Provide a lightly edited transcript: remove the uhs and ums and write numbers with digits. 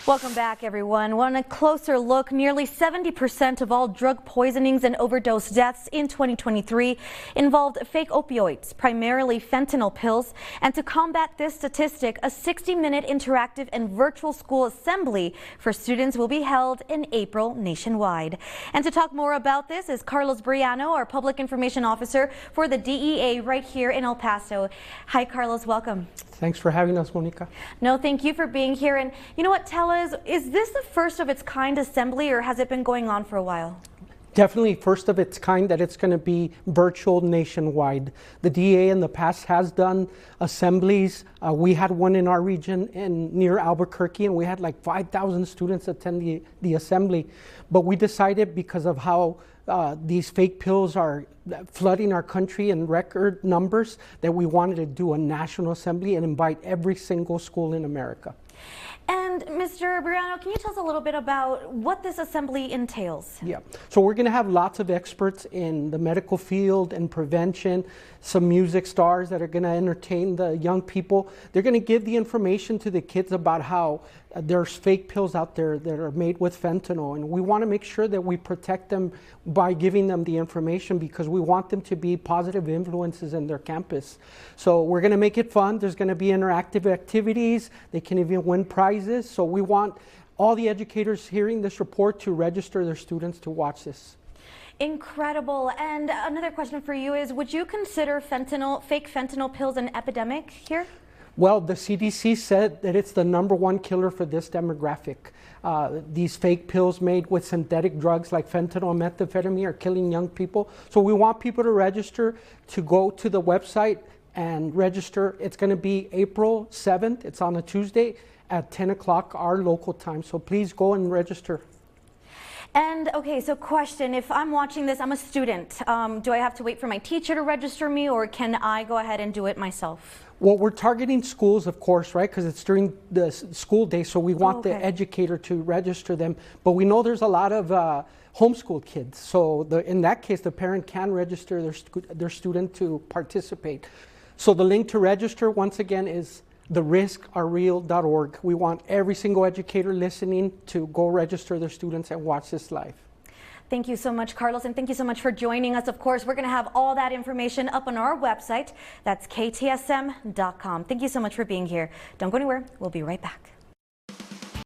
Welcome back, everyone. Want a closer look? Nearly 70% of all drug poisonings and overdose deaths in 2023 involved fake opioids, primarily fentanyl pills. And to combat this statistic, a 60-minute interactive and virtual school assembly for students will be held in April nationwide. And to talk more about this is Carlos Briano, our Public Information Officer for the DEA right here in El Paso. Hi, Carlos. Welcome. Thanks for having us, Monica. No, thank you for being here. And you know what, tell us, is this the first of its kind assembly, or has it been going on for a while? Definitely first of its kind, that it's going to be virtual nationwide. The DEA in the past has done assemblies. We had one in our region near Albuquerque, and we had like 5,000 students attend the assembly. But we decided, because of how these fake pills are flooding our country in record numbers, that we wanted to do a national assembly and invite every single school in America. And Mr. Briano, can you tell us a little bit about what this assembly entails? Yeah, so we're going to have lots of experts in the medical field and prevention, some music stars that are going to entertain the young people. They're going to give the information to the kids about how there's fake pills out there that are made with fentanyl, and we want to make sure that we protect them by giving them the information, because we want them to be positive influences in their campus. So we're going to make it fun. There's going to be interactive activities. They can even win prizes. So we want all the educators hearing this report to register their students to watch this. Incredible. And another question for you is, would you consider fake fentanyl pills an epidemic here? Well, the CDC said that it's the #1 killer for this demographic. These fake pills made with synthetic drugs like fentanyl and methamphetamine are killing young people. So we want people to register, to go to the website and register. It's going to be April 7th. It's on a Tuesday at 10 o'clock our local time. So please go and register. And okay, so question, if I'm watching this, I'm a student, do I have to wait for my teacher to register me, or can I go ahead and do it myself? Well, we're targeting schools, of course, right? Because it's during the school day, so we want the educator to register them. But we know there's a lot of homeschool kids. So in that case, the parent can register their student to participate. So the link to register, once again, is therisksreal.org. We want every single educator listening to go register their students and watch this live. Thank you so much, Carlos, and thank you so much for joining us. Of course, we're going to have all that information up on our website. That's ktsm.com. Thank you so much for being here. Don't go anywhere. We'll be right back.